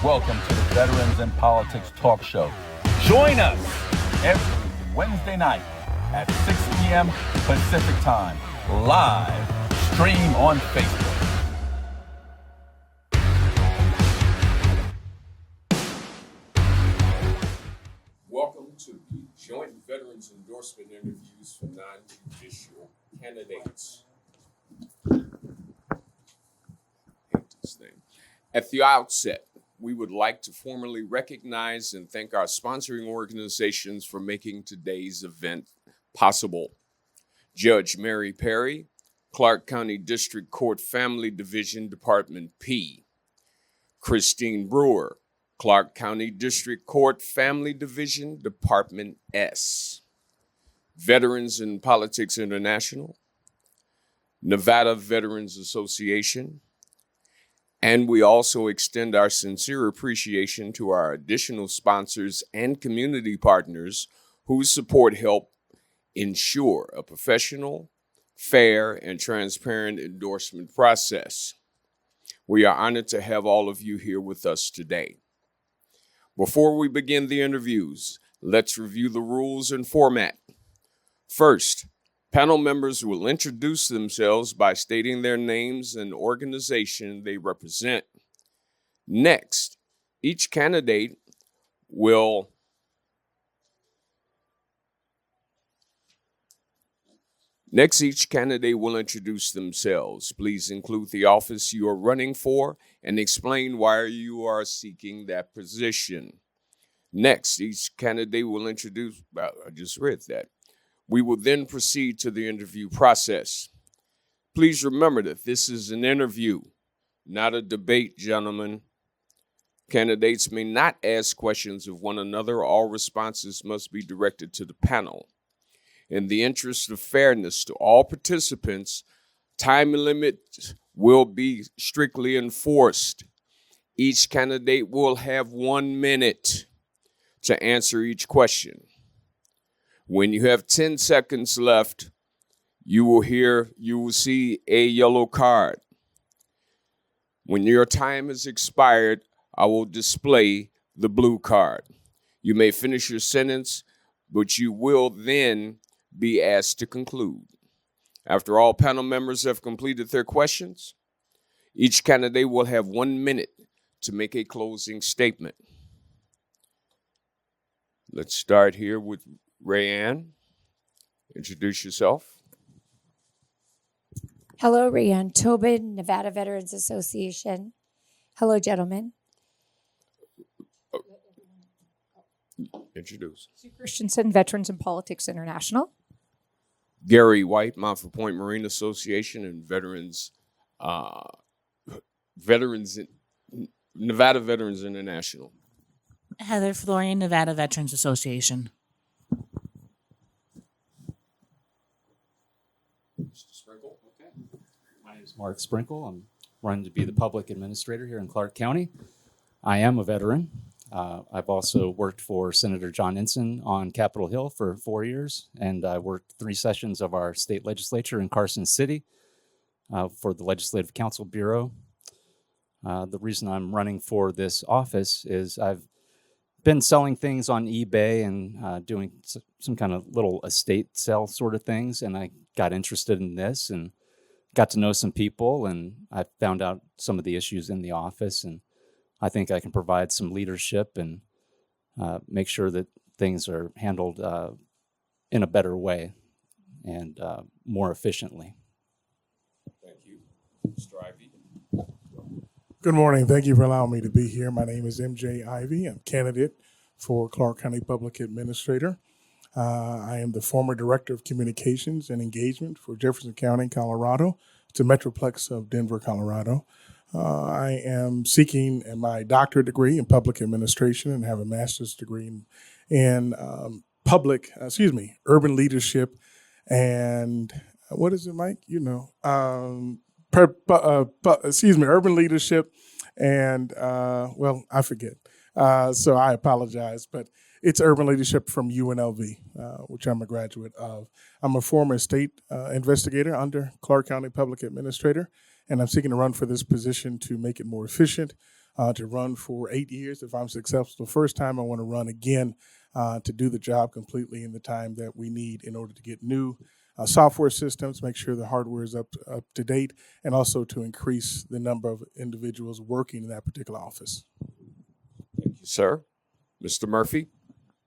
Welcome to the Veterans in Politics Talk Show. Join us every Wednesday night at 6 p.m. Pacific Time, live stream on Facebook. Welcome to the joint veterans endorsement interviews for non-judicial candidates. At the outset, we would like to formally recognize and thank our sponsoring organizations for making today's event possible. Judge Mary Perry, Clark County District Court Family Division, Department P. Christine Brewer, Clark County District Court Family Division, Department S. Veterans in Politics International, Nevada Veterans Association, and we also extend our sincere appreciation to our additional sponsors and community partners whose support help ensure a professional, fair, and transparent endorsement process. We are honored to have all of you here with us today. Before we begin the interviews, let's review the rules and format. First, panel members will introduce themselves by stating their names and organization they represent. Next, each candidate will introduce themselves. Please include the office you are running for and explain why you are seeking that position. Next, each candidate will introduce, I just read that. We will then proceed to the interview process. Please remember that this is an interview, not a debate, gentlemen. Candidates may not ask questions of one another. All responses must be directed to the panel. In the interest of fairness to all participants, time limits will be strictly enforced. Each candidate will have 1 minute to answer each question. When you have 10 seconds left, you will see a yellow card. When your time has expired, I will display the blue card. You may finish your sentence, but you will then be asked to conclude. After all panel members have completed their questions, each candidate will have 1 minute to make a closing statement. Let's start here with Rayanne. Introduce yourself. Hello, Rayanne Tobin, Nevada Veterans Association. Hello, gentlemen. Introduce. Sue Christensen, Veterans in Politics International. Gary White, Montford Point Marine Association and Nevada Veterans International. Heather Florian, Nevada Veterans Association. Mr. Sprinkle. Okay. My name is Mark Sprinkle. I'm running to be the public administrator here in Clark County. I am a veteran. I've also worked for Senator John Ensign on Capitol Hill for 4 years, and I worked 3 sessions of our state legislature in Carson City for the Legislative Council Bureau. The reason I'm running for this office is I've been selling things on eBay and doing some kind of little estate sale sort of things, and I got interested in this and got to know some people, and I found out some of the issues in the office, and I think I can provide some leadership and make sure that things are handled in a better way and more efficiently. Thank you. Mr. Ivy. Good morning. Thank you for allowing me to be here. My name is MJ Ivy. I'm candidate for Clark County Public Administrator. I am the former Director of Communications and Engagement for Jefferson County, Colorado. It's a metroplex of Denver, Colorado. I am seeking my doctorate degree in public administration and have a master's degree in urban leadership and what is it, Mike? Urban leadership and, I forget. So I apologize, but it's urban leadership from UNLV, which I'm a graduate of. I'm a former state investigator under Clark County Public Administrator, and I'm seeking to run for this position to make it more efficient, to run for 8 years. If I'm successful the first time, I want to run again to do the job completely in the time that we need in order to get new software systems, make sure the hardware is up to date, and also to increase the number of individuals working in that particular office. Thank you, sir. Mr. Murphy?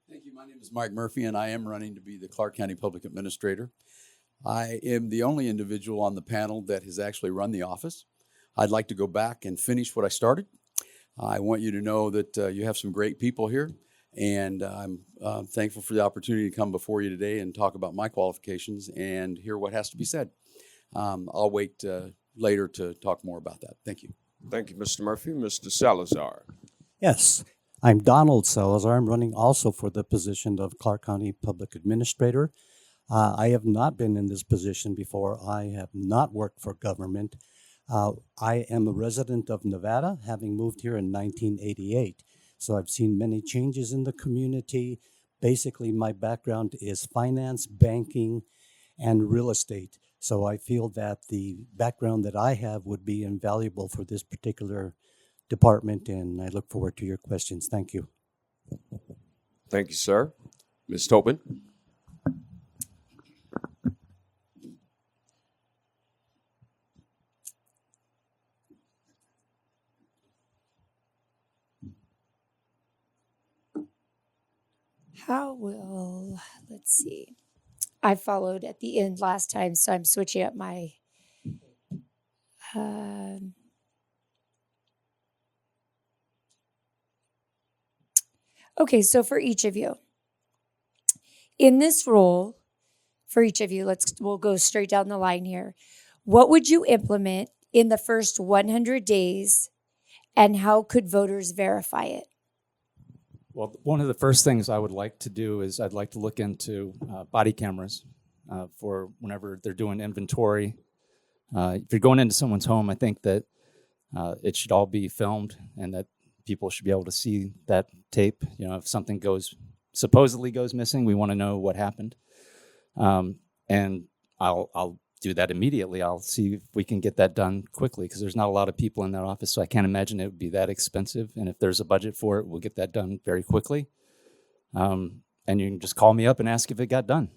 Thank you. My name is Mike Murphy, and I am running to be the Clark County Public Administrator. I am the only individual on the panel that has actually run the office. I'd like to go back and finish what I started. I want you to know that you have some great people here, and I'm thankful for the opportunity to come before you today and talk about my qualifications and hear what has to be said. I'll wait later to talk more about that. Thank you. Thank you, Mr. Murphy. Mr. Salazar? Yes, I'm Donald Salazar. I'm running also for the position of Clark County Public Administrator. I have not been in this position before. I have not worked for government. I am a resident of Nevada, having moved here in 1988. So I've seen many changes in the community. Basically, my background is finance, banking, and real estate. So I feel that the background that I have would be invaluable for this particular department, and I look forward to your questions. Thank you. Thank you, sir. Ms. Tobin? Let's see. I followed at the end last time, so I'm switching up my. Okay, so for each of you, in this role, for each of you, we'll go straight down the line here. What would you implement in the first 100 days, and how could voters verify it? Well, one of the first things I would like to do is I'd like to look into body cameras for whenever they're doing inventory. If you're going into someone's home, I think that it should all be filmed and that people should be able to see that tape. You know, if something supposedly goes missing, we want to know what happened. And I'll do that immediately. I'll see if we can get that done quickly because there's not a lot of people in that office, so I can't imagine it would be that expensive. And if there's a budget for it, we'll get that done very quickly. And you can just call me up and ask if it got done.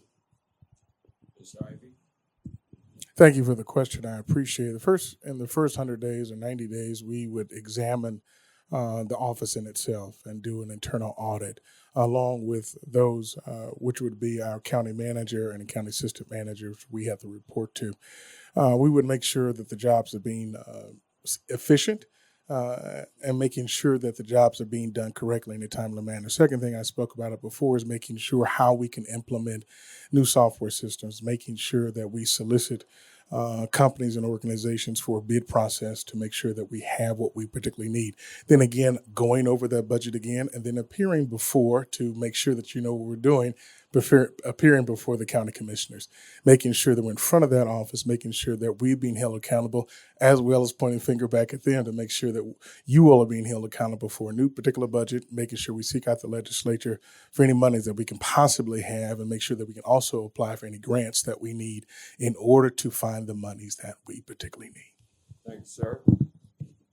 Thank you for the question. I appreciate it. In the first 100 days or 90 days, we would examine the office in itself and do an internal audit, along with those, which would be our county manager and the county assistant managers we have to report to. We would make sure that the jobs are being efficient and making sure that the jobs are being done correctly in a timely manner. Second thing I spoke about it before is making sure how we can implement new software systems, making sure that we solicit companies and organizations for a bid process to make sure that we have what we particularly need. Then again, going over that budget again, and then appearing before to make sure that you know what we're doing, appearing before the county commissioners, making sure that we're in front of that office, making sure that we're being held accountable, as well as pointing finger back at them to make sure that you all are being held accountable for a new particular budget, making sure we seek out the legislature for any monies that we can possibly have, and make sure that we can also apply for any grants that we need in order to find the monies that we particularly need. Thank you, sir.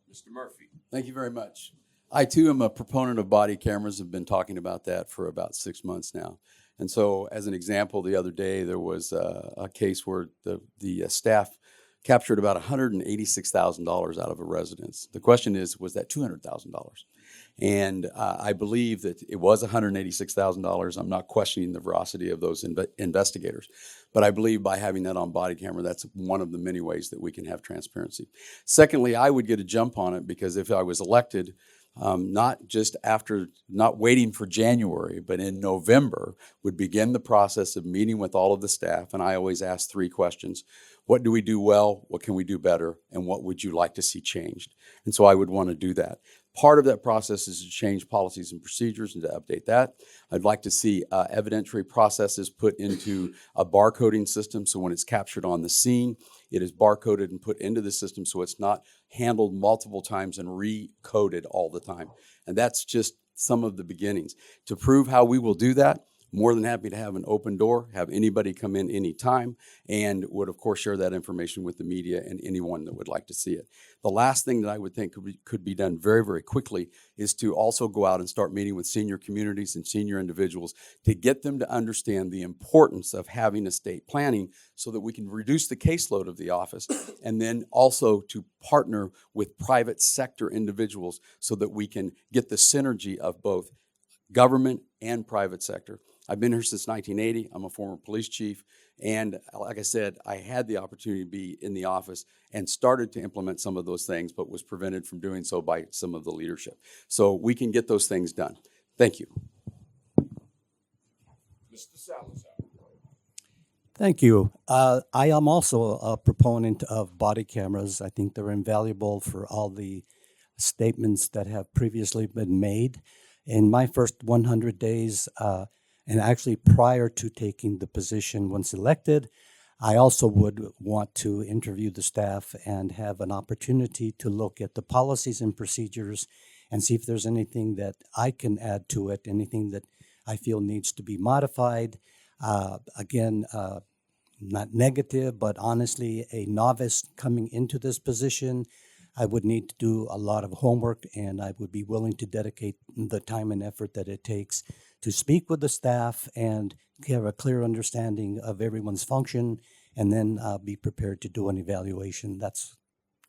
Mr. Murphy? Thank you very much. I, too, am a proponent of body cameras. I've been talking about that for about 6 months now. And so, as an example, the other day, there was a case where the staff captured about $186,000 out of a residence. The question is, was that $200,000? And I believe that it was $186,000. I'm not questioning the veracity of those investigators. But I believe by having that on body camera, that's one of the many ways that we can have transparency. Secondly, I would get a jump on it because if I was elected, not waiting for January, but in November, would begin the process of meeting with all of the staff. And I always ask 3 questions. What do we do well? What can we do better? And what would you like to see changed? And so I would want to do that. Part of that process is to change policies and procedures and to update that. I'd like to see evidentiary processes put into a barcoding system so when it's captured on the scene, it is barcoded and put into the system so it's not handled multiple times and recoded all the time. And that's just some of the beginnings. To prove how we will do that, more than happy to have an open door, have anybody come in anytime, and would, of course, share that information with the media and anyone that would like to see it. The last thing that I would think could be done very, very quickly is to also go out and start meeting with senior communities and senior individuals to get them to understand the importance of having estate planning so that we can reduce the caseload of the office, and then also to partner with private sector individuals so that we can get the synergy of both government and private sector. I've been here since 1980. I'm a former police chief. And like I said, I had the opportunity to be in the office and started to implement some of those things, but was prevented from doing so by some of the leadership. So we can get those things done. Thank you. Mr. Salazar. Thank you. I am also a proponent of body cameras. I think they're invaluable for all the statements that have previously been made. In my first 100 days, and actually prior to taking the position once elected, I also would want to interview the staff and have an opportunity to look at the policies and procedures and see if there's anything that I can add to it, anything that I feel needs to be modified. Again, not negative, but honestly, a novice coming into this position, I would need to do a lot of homework, and I would be willing to dedicate the time and effort that it takes to speak with the staff and have a clear understanding of everyone's function, and then be prepared to do an evaluation. That's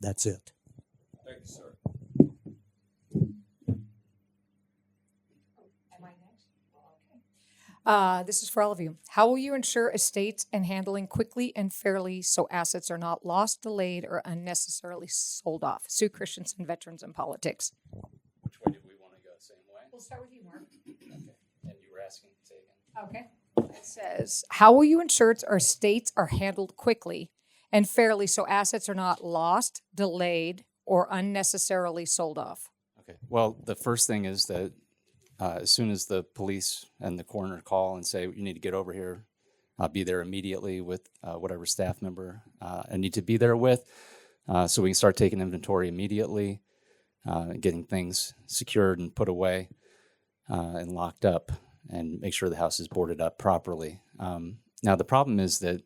it. Thank you, sir. Am I next? Okay. This is for all of you. How will you ensure estates and handling quickly and fairly so assets are not lost, delayed, or unnecessarily sold off? Sue Christensen, Veterans in Politics. Which way do we want to go? Same way? We'll start with you, Mark. Okay. And you were asking, say again. Okay. It says, how will you ensure our estates are handled quickly and fairly so assets are not lost, delayed, or unnecessarily sold off? Okay. Well, the first thing is that as soon as the police and the coroner call and say, you need to get over here, I'll be there immediately with whatever staff member I need to be there with, so we can start taking inventory immediately, getting things secured and put away and locked up, and make sure the house is boarded up properly. Now, the problem is that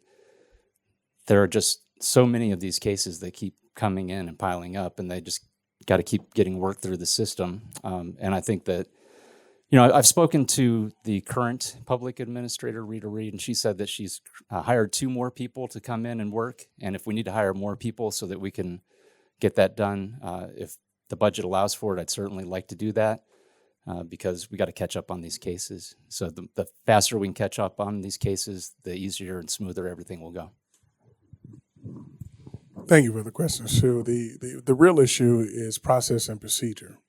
there are just so many of these cases that keep coming in and piling up, and they just got to keep getting worked through the system. And I think that, I've spoken to the current public administrator, Rita Reed, and she said that she's hired 2 more people to come in and work. And if we need to hire more people so that we can get that done, if the budget allows for it, I'd certainly like to do that because we got to catch up on these cases. So the faster we can catch up on these cases, the easier and smoother everything will go. Thank you for the question, Sue. The real issue is process and procedure.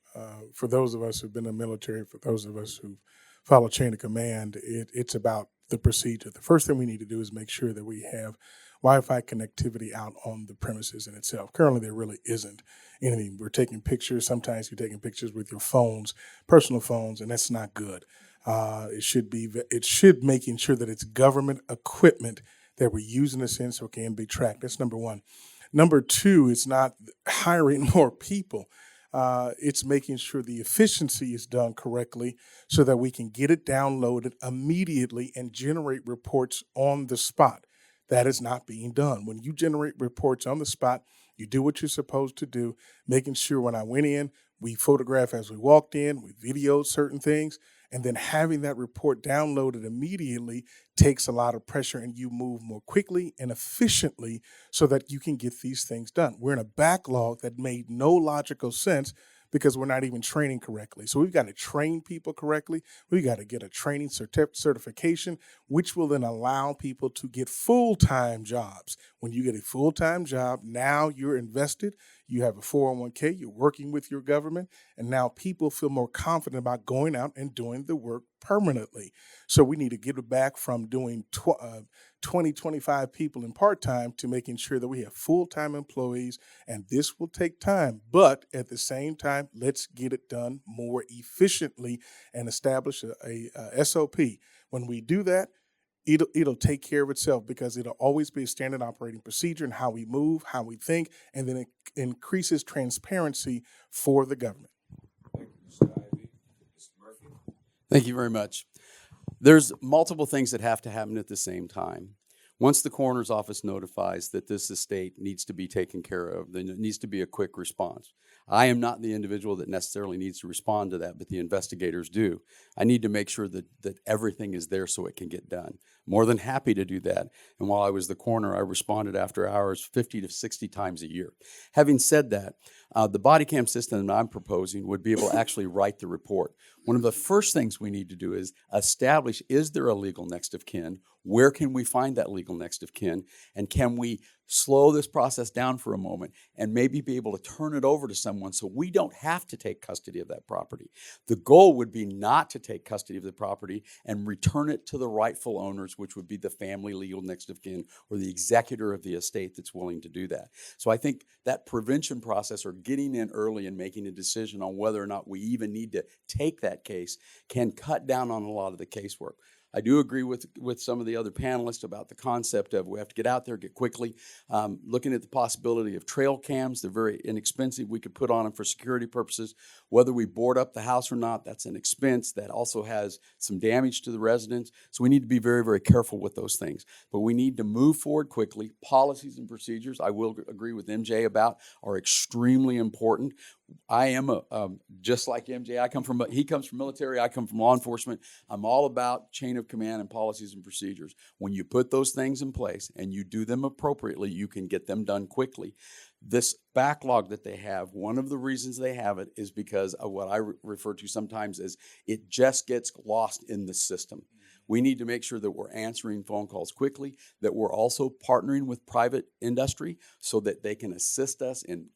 For those of us who've been in the military, for those of us who follow chain of command, it's about the procedure. The first thing we need to do is make sure that we have Wi-Fi connectivity out on the premises in itself. Currently, there really isn't anything. We're taking pictures. Sometimes you're taking pictures with your phones, personal phones, and that's not good. It should making sure that it's government equipment that we're using this in so it can be tracked. That's number one. Number two, it's not hiring more people. It's making sure the efficiency is done correctly so that we can get it downloaded immediately and generate reports on the spot. That is not being done. When you generate reports on the spot, you do what you're supposed to do, making sure when I went in, we photographed as we walked in, we videoed certain things, and then having that report downloaded immediately takes a lot of pressure, and you move more quickly and efficiently so that you can get these things done. We're in a backlog that made no logical sense because we're not even training correctly. So we've got to train people correctly. We've got to get a training certification, which will then allow people to get full-time jobs. When you get a full-time job, now you're invested. You have a 401k, you're working with your government, and now people feel more confident about going out and doing the work permanently. So we need to get it back from doing 20, 25 people in part-time to making sure that we have full-time employees, and this will take time. But at the same time, let's get it done more efficiently and establish a SOP. When we do that, it'll take care of itself because it'll always be a standard operating procedure in how we move, how we think, and then it increases transparency for the government. Thank you, Mr. Ivey. Mr. Murphy. Thank you very much. There's multiple things that have to happen at the same time. Once the coroner's office notifies that this estate needs to be taken care of, then it needs to be a quick response. I am not the individual that necessarily needs to respond to that, but the investigators do. I need to make sure that everything is there so it can get done. More than happy to do that. And while I was the coroner, I responded after hours 50 to 60 times a year. Having said that, the body cam system that I'm proposing would be able to actually write the report. One of the first things we need to do is establish, is there a legal next of kin? Where can we find that legal next of kin? And can we slow this process down for a moment and maybe be able to turn it over to someone so we don't have to take custody of that property? The goal would be not to take custody of the property and return it to the rightful owners, which would be the family legal next of kin or the executor of the estate that's willing to do that. So I think that prevention process, or getting in early and making a decision on whether or not we even need to take that case, can cut down on a lot of the casework. I do agree with some of the other panelists about the concept of we have to get out there, get quickly. Looking at the possibility of trail cams, they're very inexpensive. We could put on them for security purposes. Whether we board up the house or not, that's an expense that also has some damage to the residents. So we need to be very, very careful with those things. But we need to move forward quickly. Policies and procedures, I will agree with MJ about, are extremely important. I am just like MJ. He comes from military. I come from law enforcement. I'm all about chain of command and policies and procedures. When you put those things in place and you do them appropriately, you can get them done quickly. This backlog that they have, one of the reasons they have it is because of what I refer to sometimes as it just gets lost in the system. We need to make sure that we're answering phone calls quickly, that we're also partnering with private industry so that they can assist us. And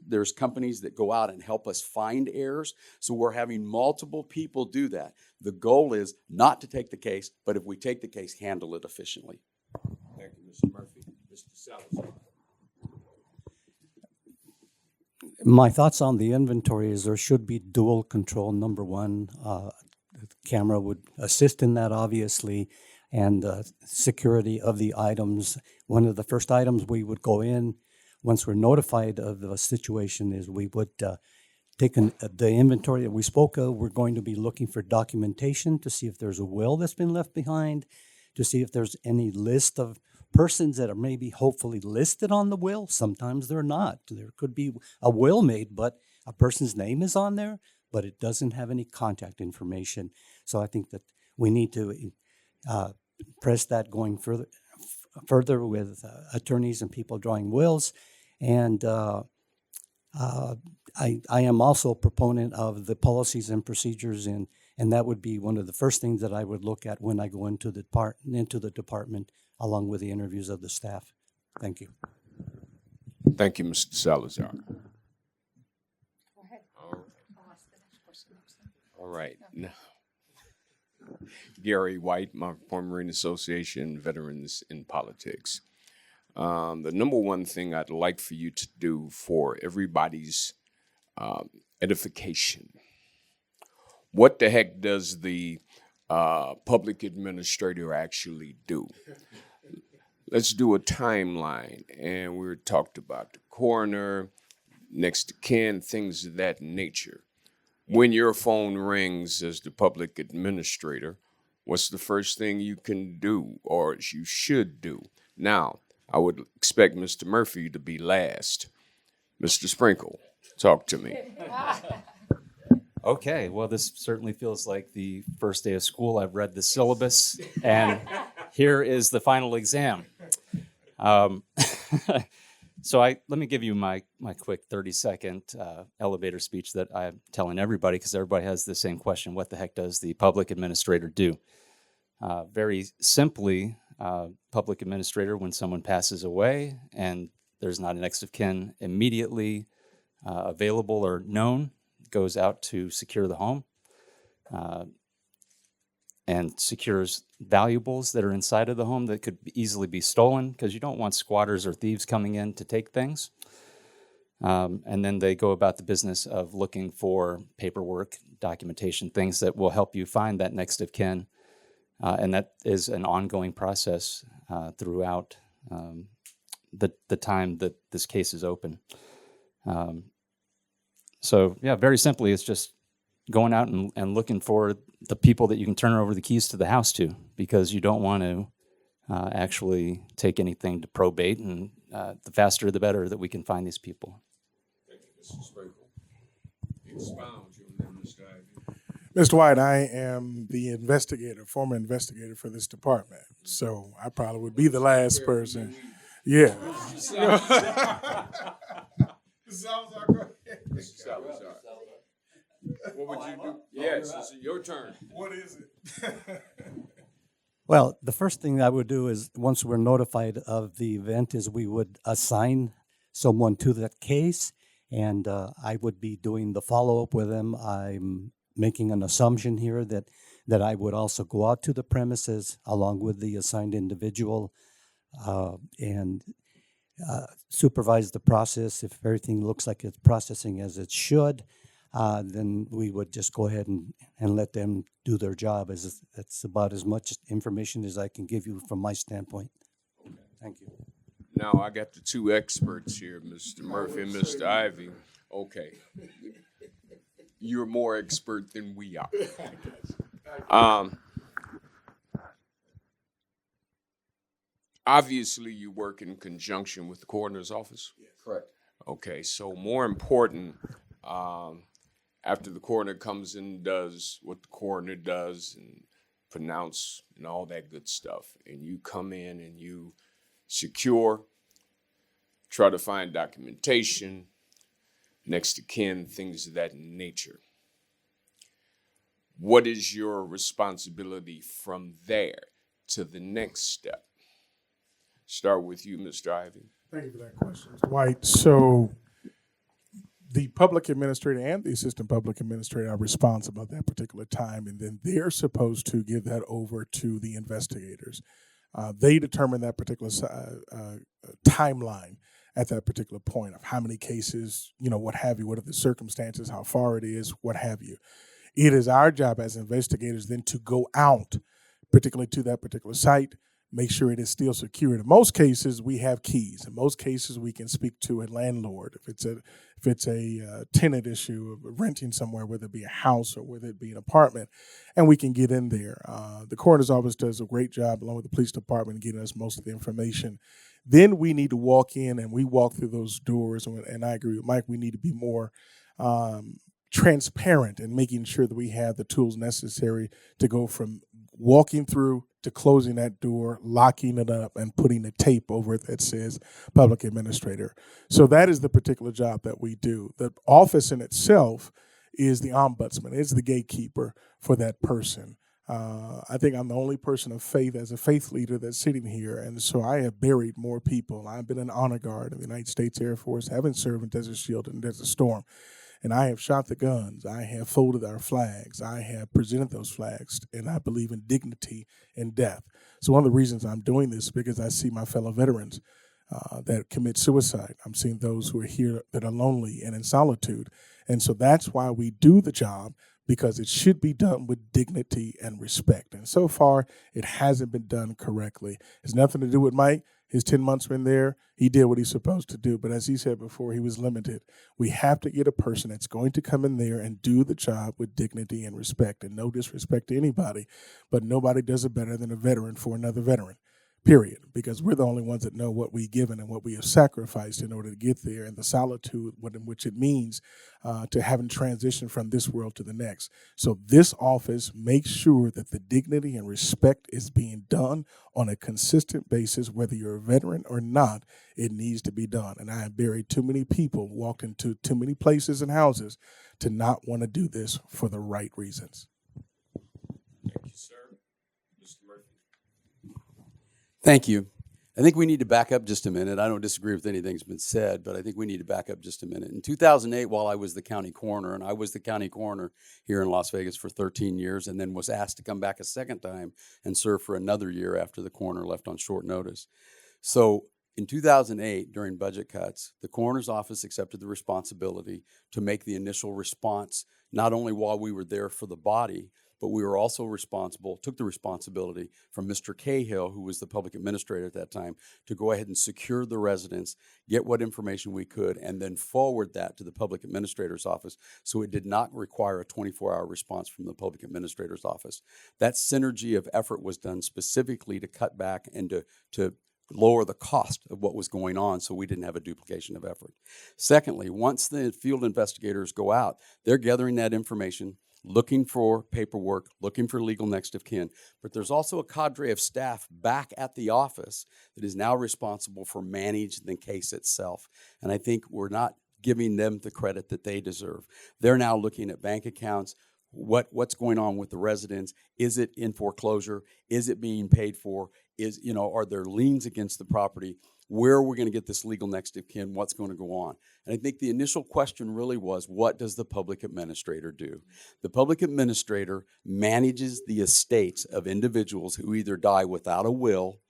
there's companies that go out and help us find errors. So we're having multiple people do that. The goal is not to take the case, but if we take the case, handle it efficiently. Thank you, Mr. Murphy. Mr. Salazar. My thoughts on the inventory is there should be dual control. Number one, the camera would assist in that, obviously, and security of the items. One of the first items we would go in, once we're notified of the situation, is we would take the inventory that we spoke of. We're going to be looking for documentation to see if there's a will that's been left behind, to see if there's any list of persons that are maybe hopefully listed on the will. Sometimes they're not. There could be a will made, but a person's name is on there, but it doesn't have any contact information. So I think that we need to press that going further with attorneys and people drawing wills. And I am also a proponent of the policies and procedures, and that would be one of the first things that I would look at when I go into the department, along with the interviews of the staff. Thank you. Thank you, Mr. Salazar. All right. Now, Gary White, Marine Marine Association, Veterans in Politics. The number one thing I'd like for you to do for everybody's edification, what the heck does the public administrator actually do? Let's do a timeline. And we talked about the coroner, next of kin, things of that nature. When your phone rings as the public administrator, what's the first thing you can do or you should do? Now, I would expect Mr. Murphy to be last. Mr. Sprinkle, talk to me. Okay, well, this certainly feels like the first day of school. I've read the syllabus, and here is the final exam. So let me give you my quick 30-second elevator speech that I'm telling everybody, because everybody has the same question: what the heck does the public administrator do? Very simply, public administrator, when someone passes away and there's not a next of kin immediately available or known, goes out to secure the home and secures valuables that are inside of the home that could easily be stolen, because you don't want squatters or thieves coming in to take things. And then they go about the business of looking for paperwork, documentation, things that will help you find that next of kin. And that is an ongoing process throughout the time that this case is open. So, yeah, very simply, it's just going out and looking for the people that you can turn over the keys to the house to, because you don't want to actually take anything to probate, and the faster the better that we can find these people. Thank you, Mr. Sprinkle. Expound your name, Mr. Ivy. Mr. White, I am the investigator, former investigator for this department. So I probably would be the last person. Yeah. Salazar. What would you do? Yes, it's your turn. What is it? Well, the first thing I would do is, once we're notified of the event, is we would assign someone to that case, and I would be doing the follow-up with them. I'm making an assumption here that I would also go out to the premises along with the assigned individual and supervise the process. If everything looks like it's processing as it should, then we would just go ahead and let them do their job. That's about as much information as I can give you from my standpoint. Okay. Thank you. Now I got the two experts here, Mr. Murphy and Mr. Ivy. Okay. You're more expert than we are. Obviously, you work in conjunction with the coroner's office? Yes. Correct. Okay, so more important, after the coroner comes in and does what the coroner does and pronounce and all that good stuff, and you come in and you secure, try to find documentation, next to kin, things of that nature. What is your responsibility from there to the next step? Start with you, Mr. Ivy. Thank you for that question, Mr. White. So the public administrator and the assistant public administrator are responsible at that particular time, and then they're supposed to give that over to the investigators. They determine that particular timeline at that particular point of how many cases, what have you, what are the circumstances, how far it is, what have you. It is our job as investigators then to go out, particularly to that particular site, make sure it is still secure. In most cases, we have keys. In most cases, we can speak to a landlord. If it's a tenant issue of renting somewhere, whether it be a house or whether it be an apartment, and we can get in there. The coroner's office does a great job, along with the police department, getting us most of the information. Then we need to walk in, and we walk through those doors. And I agree with Mike, we need to be more transparent and making sure that we have the tools necessary to go from walking through to closing that door, locking it up, and putting a tape over it that says public administrator. So that is the particular job that we do. The office in itself is the ombudsman, it's the gatekeeper for that person. I think I'm the only person of faith as a faith leader that's sitting here, and so I have buried more people. I've been an honor guard in the United States Air Force, having served in Desert Shield and Desert Storm. And I have shot the guns. I have folded our flags. I have presented those flags, and I believe in dignity and death. So one of the reasons I'm doing this is because I see my fellow veterans that commit suicide. I'm seeing those who are here that are lonely and in solitude. And so that's why we do the job, because it should be done with dignity and respect. And so far, it hasn't been done correctly. It's nothing to do with Mike. His 10 months in there, he did what he's supposed to do. But as he said before, he was limited. We have to get a person that's going to come in there and do the job with dignity and respect. And no disrespect to anybody, but nobody does it better than a veteran for another veteran, period. Because we're the only ones that know what we've given and what we have sacrificed in order to get there, and the solitude in which it means to having transitioned from this world to the next. So this office makes sure that the dignity and respect is being done on a consistent basis, whether you're a veteran or not. It needs to be done. And I have buried too many people, walked into too many places and houses to not want to do this for the right reasons. Thank you, sir. Mr. Murphy. Thank you. I think we need to back up just a minute. I don't disagree with anything that's been said, but I think we need to back up just a minute. In 2008, while I was the county coroner, and I was the county coroner here in Las Vegas for 13 years, and then was asked to come back a second time and serve for another year after the coroner left on short notice. So in 2008, during budget cuts, the coroner's office accepted the responsibility to make the initial response, not only while we were there for the body, but we were also took the responsibility from Mr. Cahill, who was the public administrator at that time, to go ahead and secure the residence, get what information we could, and then forward that to the public administrator's office, so it did not require a 24-hour response from the public administrator's office. That synergy of effort was done specifically to cut back and to lower the cost of what was going on, so we didn't have a duplication of effort. Secondly, once the field investigators go out, they're gathering that information, looking for paperwork, looking for legal next of kin, but there's also a cadre of staff back at the office that is now responsible for managing the case itself. And I think we're not giving them the credit that they deserve. They're now looking at bank accounts, what's going on with the residents. Is it in foreclosure? Is it being paid for? Are there liens against the property? Where are we going to get this legal next of kin? What's going to go on? And I think the initial question really was, what does the public administrator do? The public administrator manages the estates of individuals who either die without a will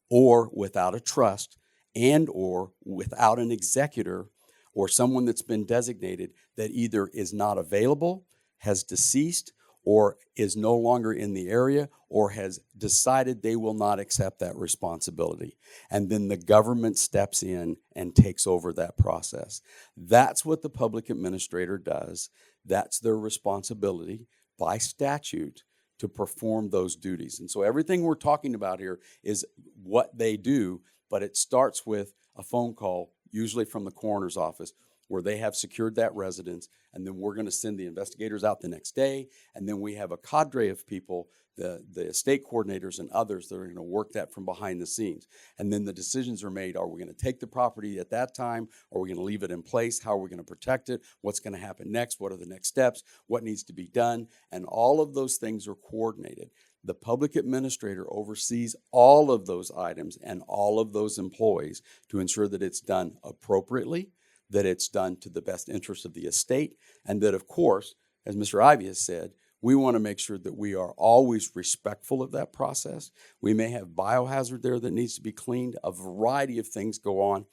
or without a trust and or without an executor or someone that's been designated that either is not available, has deceased, or is no longer in the area, or has decided they will not accept that responsibility. And then the government steps in and takes over that process. That's what the public administrator does. That's their responsibility by statute to perform those duties. And so everything we're talking about here is what they do, but it starts with a phone call, usually from the coroner's office, where they have secured that residence, and then we're going to send the investigators out the next day, and then we have a cadre of people, the estate coordinators and others, that are going to work that from behind the scenes. And then the decisions are made. Are we going to take the property at that time? Are we going to leave it in place? How are we going to protect it? What's going to happen next? What are the next steps? What needs to be done? And all of those things are coordinated. The public administrator oversees all of those items and all of those employees to ensure that it's done appropriately, that it's done to the best interest of the estate, and that, of course, as Mr. Ivey has said, we want to make sure that we are always respectful of that process. We may have biohazard there that needs to be cleaned. A variety of things go on,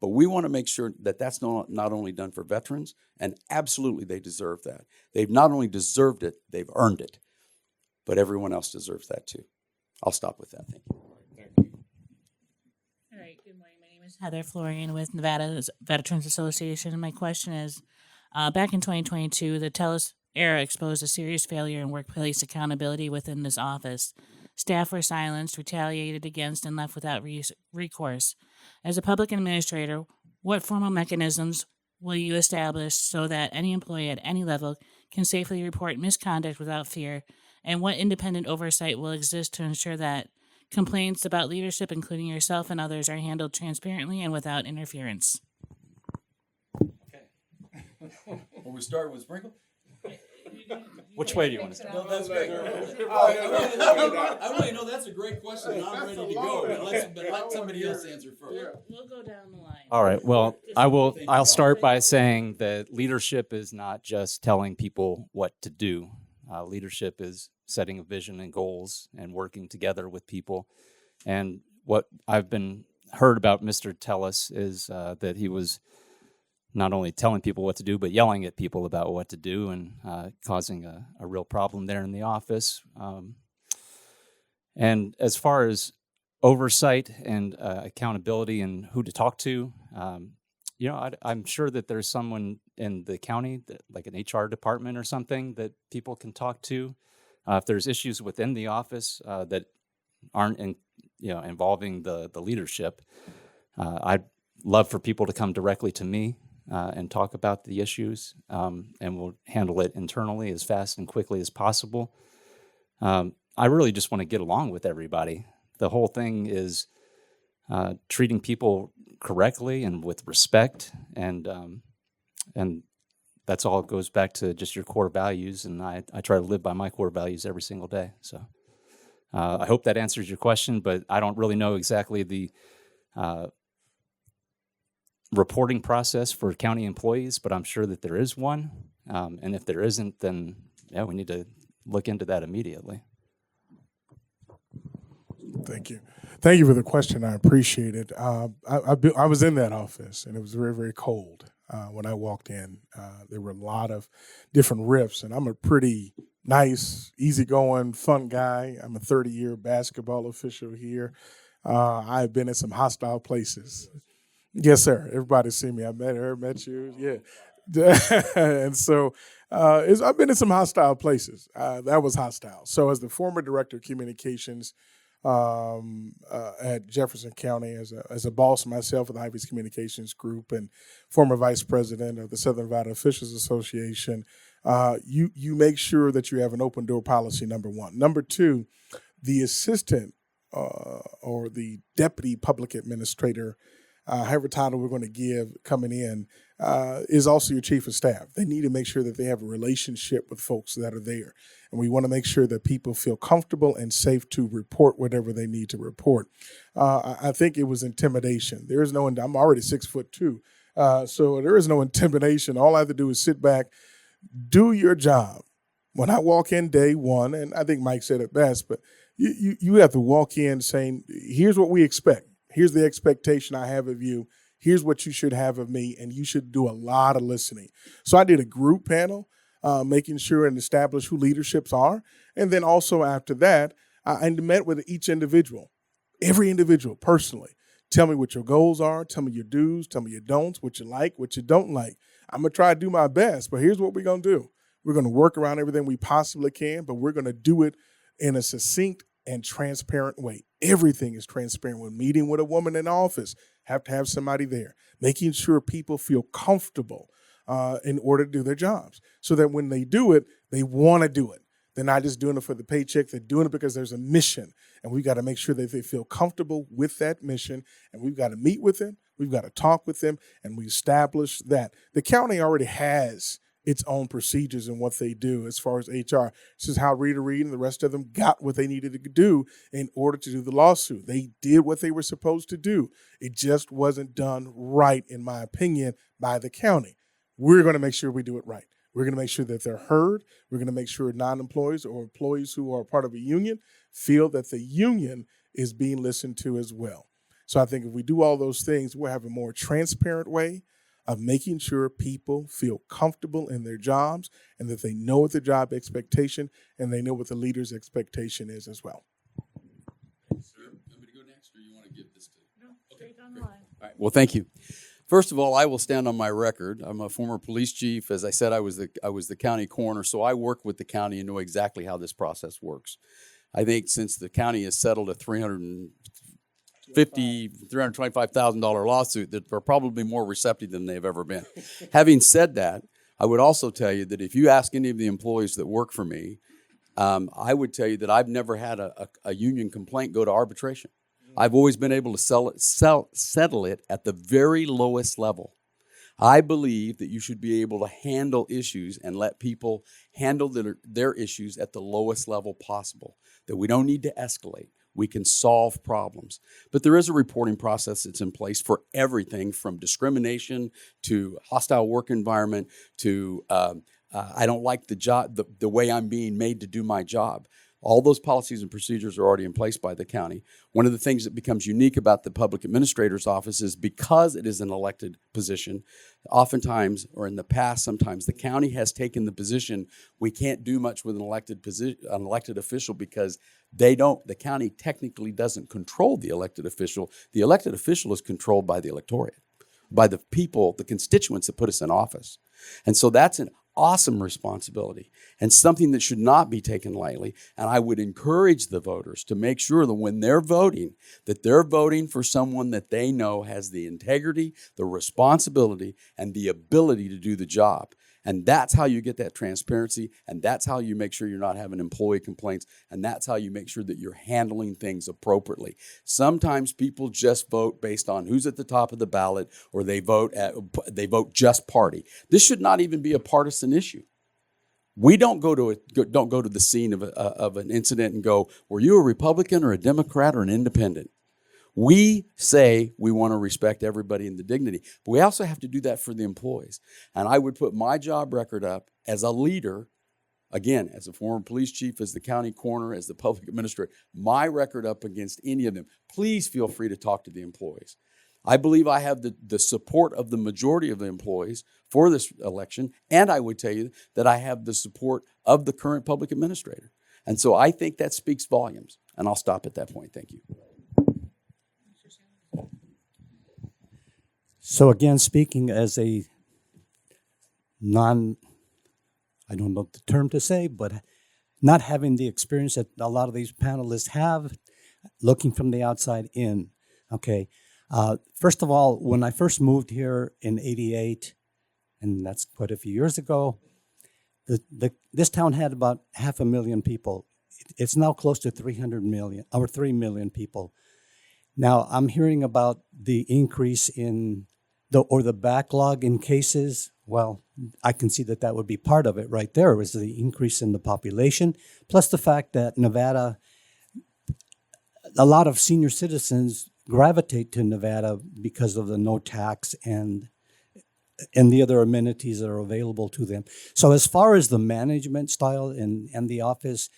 but we want to make sure that that's not only done for veterans, and absolutely they deserve that. They've not only deserved it, they've earned it, but everyone else deserves that too. I'll stop with that. Thank you. All right, good morning. My name is Heather Florian with Nevada Veterans Association. My question is, back in 2022, the TELUS era exposed a serious failure in workplace accountability within this office. Staff were silenced, retaliated against, and left without recourse. As a public administrator, what formal mechanisms will you establish so that any employee at any level can safely report misconduct without fear? And what independent oversight will exist to ensure that complaints about leadership, including yourself and others, are handled transparently and without interference? Okay. Will we start with Sprinkle? Which way do you want to start? No, that's great. I really know that's a great question, and I'm ready to go. But let somebody else answer first. We'll go down the line. All right. Well, I'll start by saying that leadership is not just telling people what to do. Leadership is setting a vision and goals and working together with people. And what I've been heard about Mr. Tellis is that he was not only telling people what to do, but yelling at people about what to do, and causing a real problem there in the office. And as far as oversight and accountability and who to talk to, I'm sure that there's someone in the county, like an HR department or something, that people can talk to. If there's issues within the office that aren't involving the leadership, I'd love for people to come directly to me and talk about the issues, and we'll handle it internally as fast and quickly as possible. I really just want to get along with everybody. The whole thing is treating people correctly and with respect, and that's all. It goes back to just your core values, and I try to live by my core values every single day. So I hope that answers your question, but I don't really know exactly the reporting process for county employees, but I'm sure that there is one. And if there isn't, then we need to look into that immediately. Thank you. Thank you for the question. I appreciate it. I was in that office, and it was very, very cold when I walked in. There were a lot of different rifts, and I'm a pretty nice, easygoing, fun guy. I'm a 30-year basketball official here. I've been in some hostile places. Yes, sir. Everybody's seen me. I met you. Yeah. And so I've been in some hostile places. That was hostile. So as the former director of communications at Jefferson County, as a boss myself of the Ivy's Communications Group and former vice president of the Southern Nevada Officials Association, you make sure that you have an open door policy, number one. Number two, the assistant or the deputy public administrator, however title we're going to give coming in, is also your chief of staff. They need to make sure that they have a relationship with folks that are there. And we want to make sure that people feel comfortable and safe to report whatever they need to report. I think it was intimidation. There is no, I'm already 6'2", so there is no intimidation. All I have to do is sit back, do your job. When I walk in day one, and I think Mike said it best, but you have to walk in saying, here's what we expect. Here's the expectation I have of you. Here's what you should have of me, and you should do a lot of listening. So I did a group panel, making sure and establish who leaderships are. And then also after that, I met with each individual, every individual personally. Tell me what your goals are. Tell me your do's. Tell me your don'ts, what you like, what you don't like. I'm going to try to do my best, but here's what we're going to do. We're going to work around everything we possibly can, but we're going to do it in a succinct and transparent way. Everything is transparent. When meeting with a woman in office, have to have somebody there, making sure people feel comfortable in order to do their jobs, so that when they do it, they want to do it. They're not just doing it for the paycheck. They're doing it because there's a mission, and we've got to make sure that they feel comfortable with that mission, and we've got to meet with them. We've got to talk with them, and we establish that. The county already has its own procedures and what they do as far as HR. This is how Rita Reed and the rest of them got what they needed to do in order to do the lawsuit. They did what they were supposed to do. It just wasn't done right, in my opinion, by the county. We're going to make sure we do it right. We're going to make sure that they're heard. We're going to make sure non-employees or employees who are part of a union feel that the union is being listened to as well. So I think if we do all those things, we'll have a more transparent way of making sure people feel comfortable in their jobs and that they know what the job expectation and they know what the leader's expectation is as well. Sir, you want me to go next, or you want to give this to? No, straight on the line. All right. Well, thank you. First of all, I will stand on my record. I'm a former police chief. As I said, I was the county coroner, so I work with the county and know exactly how this process works. I think since the county has settled a $325,000 lawsuit, that are probably more receptive than they've ever been. Having said that, I would also tell you that if you ask any of the employees that work for me, I would tell you that I've never had a union complaint go to arbitration. I've always been able to settle it at the very lowest level. I believe that you should be able to handle issues and let people handle their issues at the lowest level possible, that we don't need to escalate. We can solve problems. But there is a reporting process that's in place for everything from discrimination to hostile work environment to I don't like the job, the way I'm being made to do my job. All those policies and procedures are already in place by the county. One of the things that becomes unique about the public administrator's office is because it is an elected position, oftentimes, or in the past sometimes, the county has taken the position we can't do much with an elected official because the county technically doesn't control the elected official. The elected official is controlled by the electorate, by the people, the constituents that put us in office. And so that's an awesome responsibility and something that should not be taken lightly. And I would encourage the voters to make sure that when they're voting, that they're voting for someone that they know has the integrity, the responsibility, and the ability to do the job. And that's how you get that transparency, and that's how you make sure you're not having employee complaints, and that's how you make sure that you're handling things appropriately. Sometimes people just vote based on who's at the top of the ballot, or they vote just party. This should not even be a partisan issue. We don't go to the scene of an incident and go, were you a Republican or a Democrat or an independent? We say we want to respect everybody in the dignity, but we also have to do that for the employees. And I would put my job record up as a leader, again, as a former police chief, as the county coroner, as the public administrator, my record up against any of them. Please feel free to talk to the employees. I believe I have the support of the majority of the employees for this election, and I would tell you that I have the support of the current public administrator. And so I think that speaks volumes, and I'll stop at that point. Thank you. So again, speaking as a I don't know the term to say, but not having the experience that a lot of these panelists have, looking from the outside in, okay. First of all, when I first moved here in '88, and that's quite a few years ago, this town had about 500,000 people. It's now close to 300 million, or 3 million people. Now, I'm hearing about the increase in the backlog in cases. Well, I can see that would be part of it right there, was the increase in the population, plus the fact that Nevada, a lot of senior citizens gravitate to Nevada because of the no tax and the other amenities that are available to them. So as far as the management style and the office,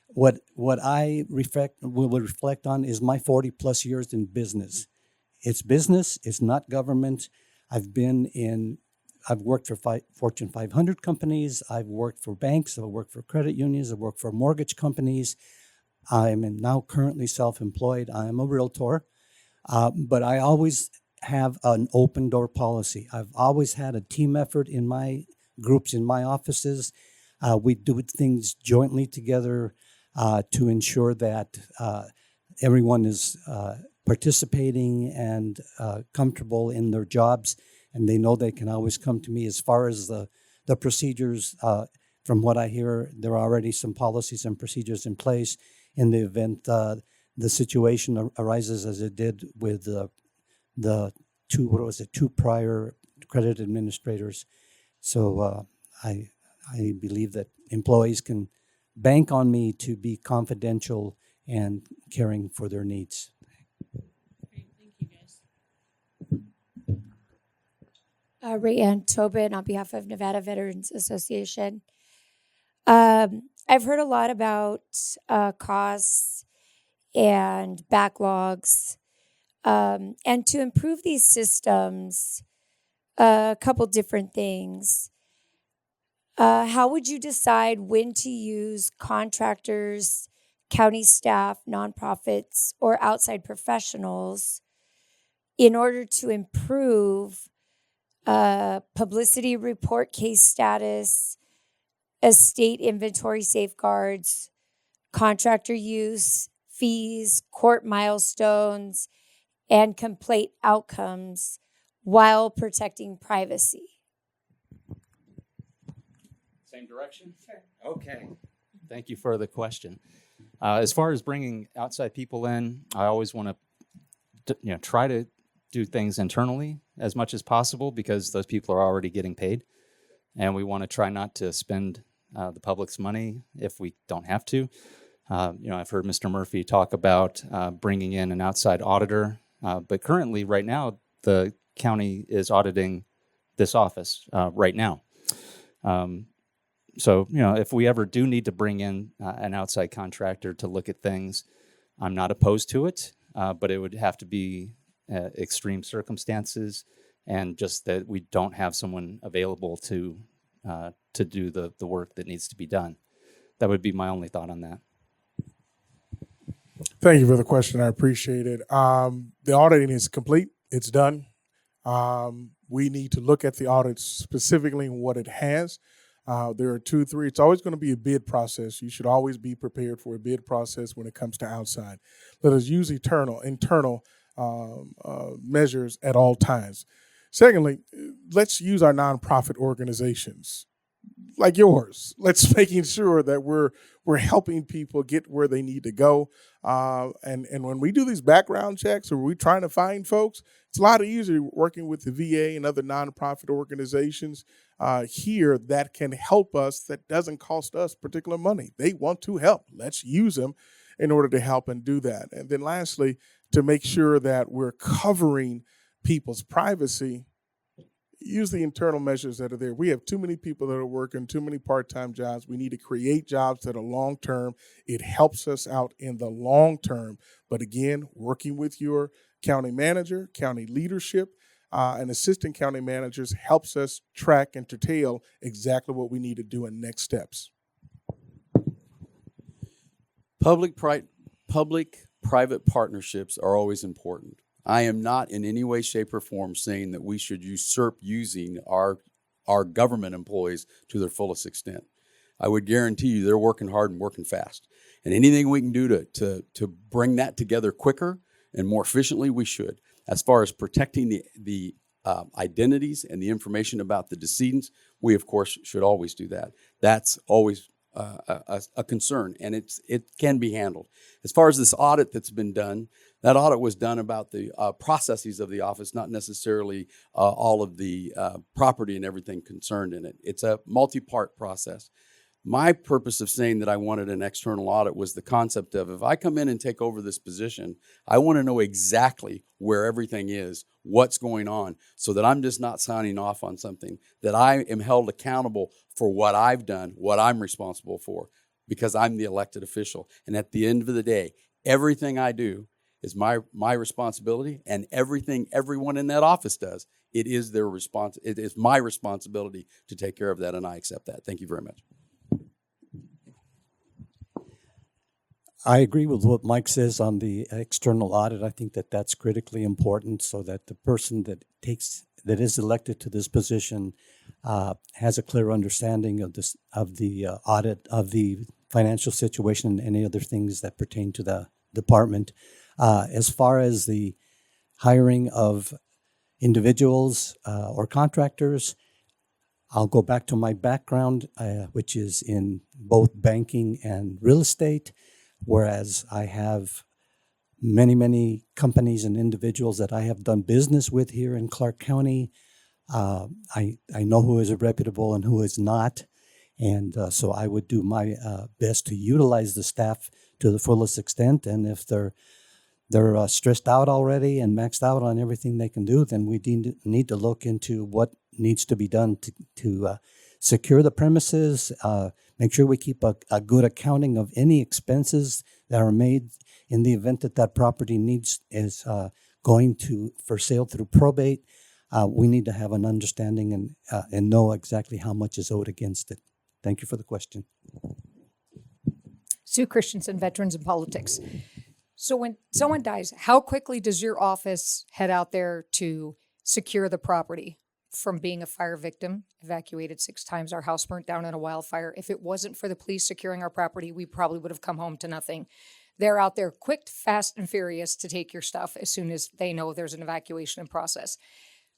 what I will reflect on is my 40 plus years in business. It's business, it's not government. I've worked for Fortune 500 companies. I've worked for banks. I've worked for credit unions. I've worked for mortgage companies. I'm now currently self-employed. I am a realtor, but I always have an open door policy. I've always had a team effort in my groups, in my offices. We do things jointly together to ensure that everyone is participating and comfortable in their jobs, and they know they can always come to me. As far as the procedures, from what I hear, there are already some policies and procedures in place in the event the situation arises as it did with the two prior credit administrators. So I believe that employees can bank on me to be confidential and caring for their needs. Great, thank you guys. Rayanne Tobin on behalf of Nevada Veterans Association. I've heard a lot about costs and backlogs. And to improve these systems, a couple different things. How would you decide when to use contractors, county staff, nonprofits, or outside professionals in order to improve publicity report case status, estate inventory safeguards, contractor use, fees, court milestones, and complaint outcomes while protecting privacy? Same direction? Sure. Okay. Thank you for the question. As far as bringing outside people in, I always want to try to do things internally as much as possible because those people are already getting paid. And we want to try not to spend the public's money if we don't have to. I've heard Mr. Murphy talk about bringing in an outside auditor, but currently, right now, the county is auditing this office right now. So, if we ever do need to bring in an outside contractor to look at things, I'm not opposed to it, but it would have to be extreme circumstances and just that we don't have someone available to do the work that needs to be done. That would be my only thought on that. Thank you for the question. I appreciate it. The auditing is complete. It's done. We need to look at the audit specifically and what it has. There are 2, 3. It's always going to be a bid process. You should always be prepared for a bid process when it comes to outside. Let us use internal measures at all times. Secondly, let's use our nonprofit organizations like yours. Let's making sure that we're helping people get where they need to go. And when we do these background checks or we're trying to find folks, it's a lot easier working with the VA and other nonprofit organizations here that can help us, that doesn't cost us particular money. They want to help. Let's use them in order to help and do that. And then lastly, to make sure that we're covering people's privacy, use the internal measures that are there. We have too many people that are working, too many part-time jobs. We need to create jobs that are long-term. It helps us out in the long term. But again, working with your county manager, county leadership, and assistant county managers helps us track and detail exactly what we need to do in next steps. Public-private partnerships are always important. I am not in any way, shape, or form saying that we should usurp using our government employees to their fullest extent. I would guarantee you they're working hard and working fast. And anything we can do to bring that together quicker and more efficiently, we should. As far as protecting the identities and the information about the decedents, we, of course, should always do that. That's always a concern, and it can be handled. As far as this audit that's been done, that audit was done about the processes of the office, not necessarily all of the property and everything concerned in it. It's a multi-part process. My purpose of saying that I wanted an external audit was the concept of, if I come in and take over this position, I want to know exactly where everything is, what's going on, so that I'm just not signing off on something, that I am held accountable for what I've done, what I'm responsible for, because I'm the elected official. And at the end of the day, everything I do is my responsibility, and everything everyone in that office does, it is their it is my responsibility to take care of that, and I accept that. Thank you very much. I agree with what Mike says on the external audit. I think that that's critically important, so that the person that is elected to this position has a clear understanding of the audit of the financial situation and any other things that pertain to the department. As far as the hiring of individuals or contractors, I'll go back to my background, which is in both banking and real estate. Whereas I have many, many companies and individuals that I have done business with here in Clark County. I know who is reputable and who is not. And so I would do my best to utilize the staff to the fullest extent. And if they're stressed out already and maxed out on everything they can do, then we need to look into what needs to be done to secure the premises, make sure we keep a good accounting of any expenses that are made in the event that property is going for sale through probate. We need to have an understanding and know exactly how much is owed against it. Thank you for the question. Sue Christensen, Veterans in Politics. So when someone dies, how quickly does your office head out there to secure the property? From being a fire victim, evacuated 6 times, our house burnt down in a wildfire. If it wasn't for the police securing our property, we probably would have come home to nothing. They're out there quick, fast, and furious to take your stuff as soon as they know there's an evacuation process.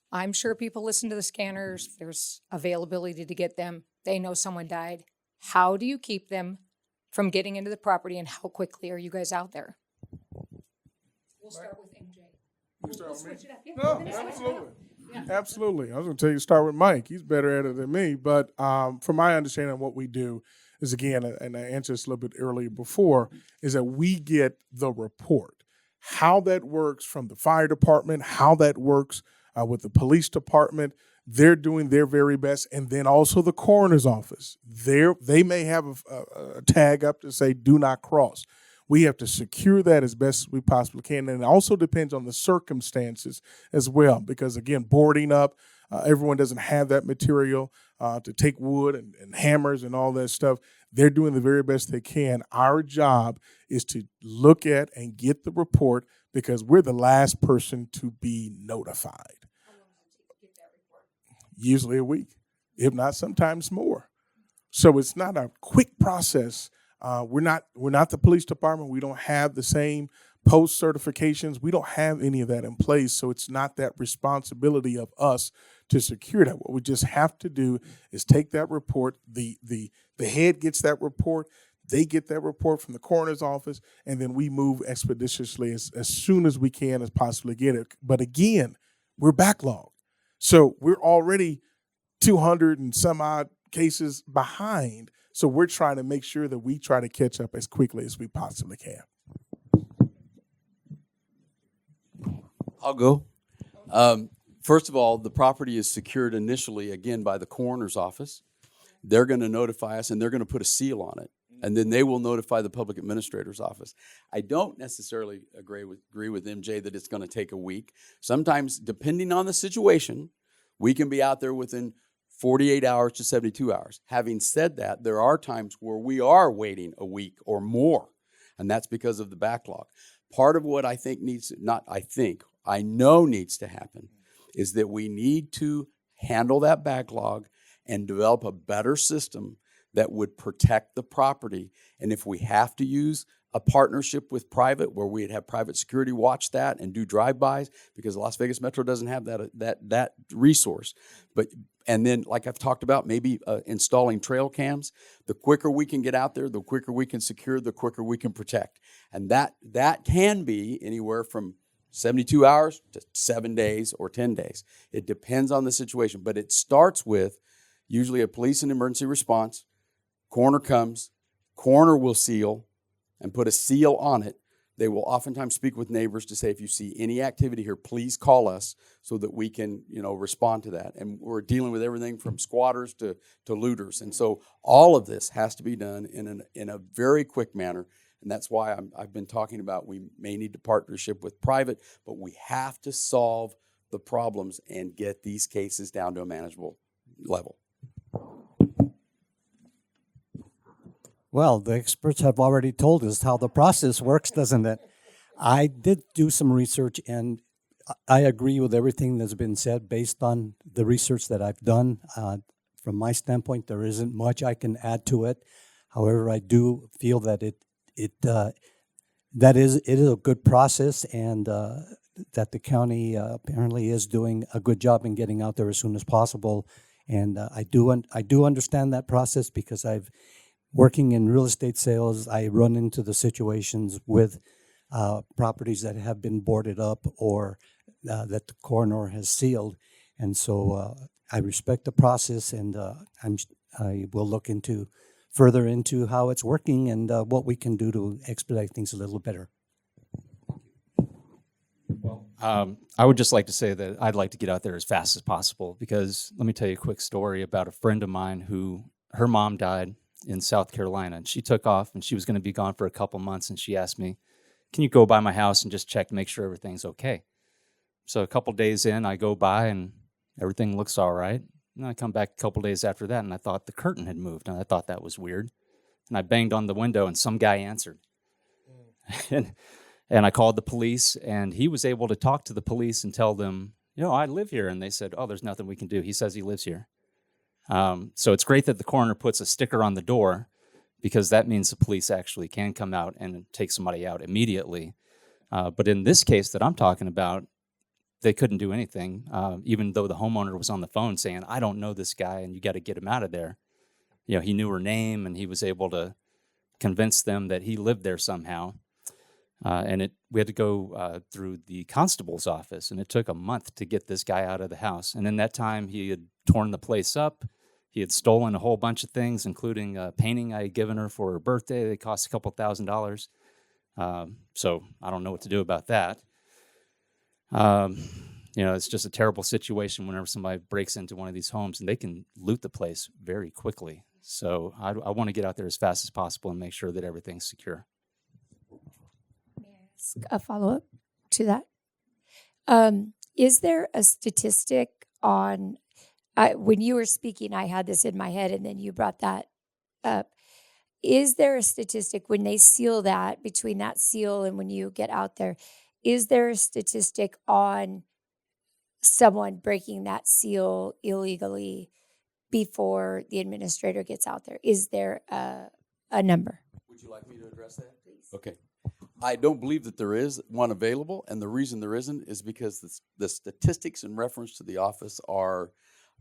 I'm sure people listen to the scanners. There's availability to get them. They know someone died. How do you keep them from getting into the property, and how quickly are you guys out there? We'll start with MJ. We'll switch it up. Yeah, No, absolutely. Absolutely. I was going to tell you, start with Mike. He's better at it than me. But from my understanding, what we do is, again, and I answered this a little bit earlier before, is that we get the report. How that works from the fire department, how that works with the police department, they're doing their very best. And then also the coroner's office. They may have a tag up to say, do not cross. We have to secure that as best as we possibly can. And it also depends on the circumstances as well, because, again, boarding up, everyone doesn't have that material to take wood and hammers and all that stuff. They're doing the very best they can. Our job is to look at and get the report, because we're the last person to be notified. How long does it take to get that report? Usually a week, if not sometimes more. So it's not a quick process. We're not the police department. We don't have the same post certifications. We don't have any of that in place. So it's not that responsibility of us to secure that. What we just have to do is take that report. The head gets that report. They get that report from the coroner's office, and then we move expeditiously as soon as we can as possibly get it. But again, we're backlogged. So we're already 200 and some odd cases behind. So we're trying to make sure that we try to catch up as quickly as we possibly can. I'll go. First of all, the property is secured initially, again, by the coroner's office. They're going to notify us, and they're going to put a seal on it. And then they will notify the public administrator's office. I don't necessarily agree with MJ that it's going to take a week. Sometimes, depending on the situation, we can be out there within 48 hours to 72 hours. Having said that, there are times where we are waiting a week or more, and that's because of the backlog. Part of what I think I know needs to happen is that we need to handle that backlog and develop a better system that would protect the property. And if we have to use a partnership with private, where we'd have private security watch that and do drive-bys, because Las Vegas Metro doesn't have that resource. And then, like I've talked about, maybe installing trail cams. The quicker we can get out there, the quicker we can secure, the quicker we can protect. And that can be anywhere from 72 hours to 7 days or 10 days. It depends on the situation, but it starts with usually a police and emergency response. Coroner comes, coroner will seal and put a seal on it. They will oftentimes speak with neighbors to say, if you see any activity here, please call us so that we can, respond to that. And we're dealing with everything from squatters to looters. And so all of this has to be done in a very quick manner. And that's why I've been talking about we may need to partnership with private, but we have to solve the problems and get these cases down to a manageable level. Well, the experts have already told us how the process works, doesn't it? I did do some research, and I agree with everything that's been said based on the research that I've done. From my standpoint, there isn't much I can add to it. However, I do feel that it is a good process, and that the county apparently is doing a good job in getting out there as soon as possible. And I do understand that process because working in real estate sales, I run into the situations with properties that have been boarded up or that the coroner has sealed. And so I respect the process, and I will look further into how it's working and what we can do to expedite things a little better. Well, I would just like to say that I'd like to get out there as fast as possible, because let me tell you a quick story about a friend of mine who, her mom died in South Carolina, and she took off, and she was going to be gone for a couple months, and she asked me, can you go by my house and just check to make sure everything's okay? So a couple days in, I go by, and everything looks all right. And I come back a couple days after that, and I thought the curtain had moved, and I thought that was weird. And I banged on the window, and some guy answered. And I called the police, and he was able to talk to the police and tell them, I live here. And they said, oh, there's nothing we can do. He says he lives here. So it's great that the coroner puts a sticker on the door, because that means the police actually can come out and take somebody out immediately. But in this case that I'm talking about, they couldn't do anything, even though the homeowner was on the phone saying, I don't know this guy, and you got to get him out of there. He knew her name, and he was able to convince them that he lived there somehow. And we had to go through the constable's office, and it took a month to get this guy out of the house. And in that time, he had torn the place up. He had stolen a whole bunch of things, including a painting I had given her for her birthday. They cost a couple $1,000. So I don't know what to do about that. It's just a terrible situation whenever somebody breaks into one of these homes, and they can loot the place very quickly. So I want to get out there as fast as possible and make sure that everything's secure. A follow-up to that. Is there a statistic on, when you were speaking, I had this in my head, and then you brought that up. Is there a statistic when they seal that, between that seal and when you get out there, is there a statistic on someone breaking that seal illegally before the administrator gets out there? Is there a number? Would you like me to address that? Please. Okay. I don't believe that there is one available, and the reason there isn't is because the statistics in reference to the office are,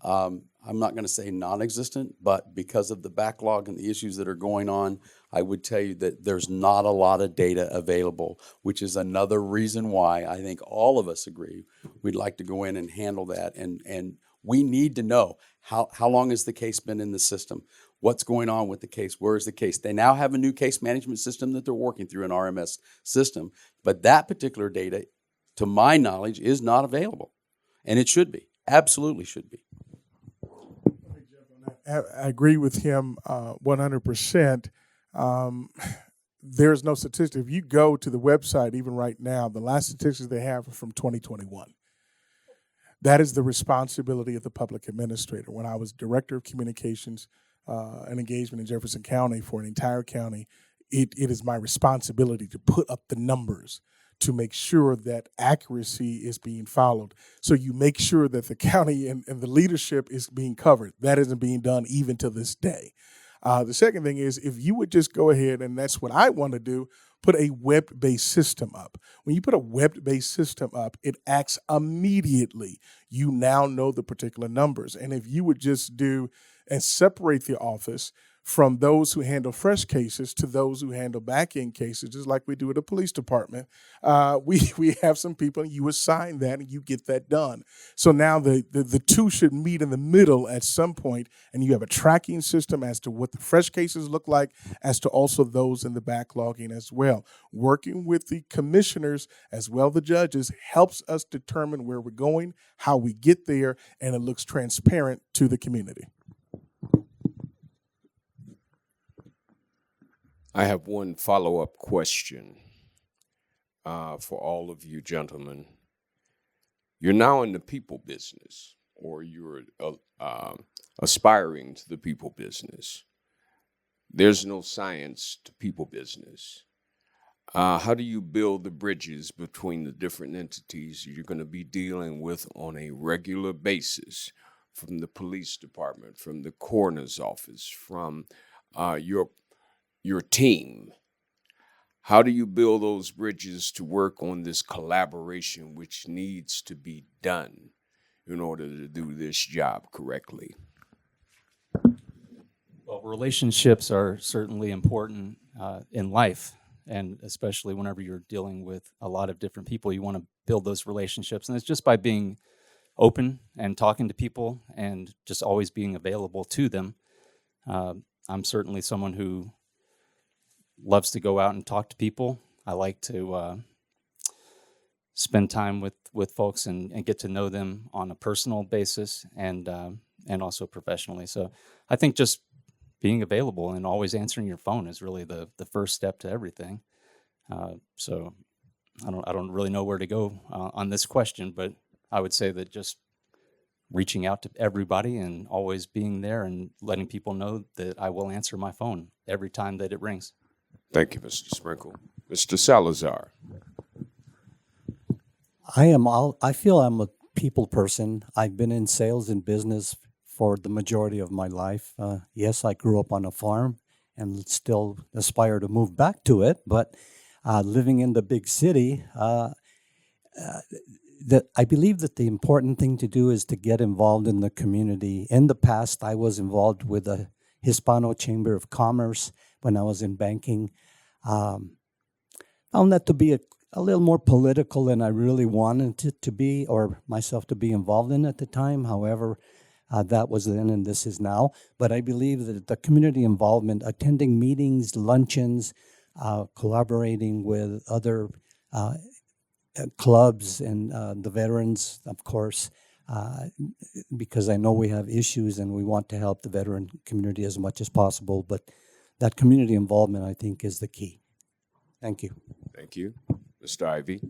I'm not going to say non-existent, but because of the backlog and the issues that are going on, I would tell you that there's not a lot of data available, which is another reason why I think all of us agree we'd like to go in and handle that. And we need to know how long has the case been in the system? What's going on with the case? Where is the case? They now have a new case management system that they're working through, an RMS system, but that particular data, to my knowledge, is not available. And it should be, absolutely should be. I agree with him 100%. There's no statistic. If you go to the website, even right now, the last statistics they have are from 2021. That is the responsibility of the public administrator. When I was director of communications and engagement in Jefferson County for an entire county, it is my responsibility to put up the numbers to make sure that accuracy is being followed. So you make sure that the county and the leadership is being covered. That isn't being done even to this day. The second thing is, if you would just go ahead, and that's what I want to do, put a web-based system up. When you put a web-based system up, it acts immediately. You now know the particular numbers. And if you would just do and separate the office from those who handle fresh cases to those who handle back-end cases, just like we do at the police department. We have some people, and you assign that, and you get that done. So now the two should meet in the middle at some point, and you have a tracking system as to what the fresh cases look like, as to also those in the backlogging as well. Working with the commissioners as well, the judges, helps us determine where we're going, how we get there, and it looks transparent to the community. I have one follow-up question for all of you gentlemen. You're now in the people business, or you're aspiring to the people business. There's no science to people business. How do you build the bridges between the different entities you're going to be dealing with on a regular basis, from the police department, from the coroner's office, from your team? How do you build those bridges to work on this collaboration which needs to be done in order to do this job correctly? Well, relationships are certainly important in life, and especially whenever you're dealing with a lot of different people, you want to build those relationships. And it's just by being open and talking to people and just always being available to them. I'm certainly someone who loves to go out and talk to people. I like to spend time with folks and get to know them on a personal basis and also professionally. So I think just being available and always answering your phone is really the first step to everything. So I don't really know where to go on this question, but I would say that just reaching out to everybody and always being there and letting people know that I will answer my phone every time that it rings. Thank you, Mr. Sprinkle. Mr. Salazar. I feel I'm a people person. I've been in sales and business for the majority of my life. Yes, I grew up on a farm and still aspire to move back to it, but living in the big city, I believe that the important thing to do is to get involved in the community. In the past, I was involved with the Hispano Chamber of Commerce when I was in banking. Found that to be a little more political than I really wanted it to be, or myself to be involved in at the time. However, that was then and this is now. But I believe that the community involvement, attending meetings, luncheons, collaborating with other clubs and the veterans, of course, because I know we have issues and we want to help the veteran community as much as possible. But that community involvement, I think, is the key. Thank you. Thank you. Mr. Ivy.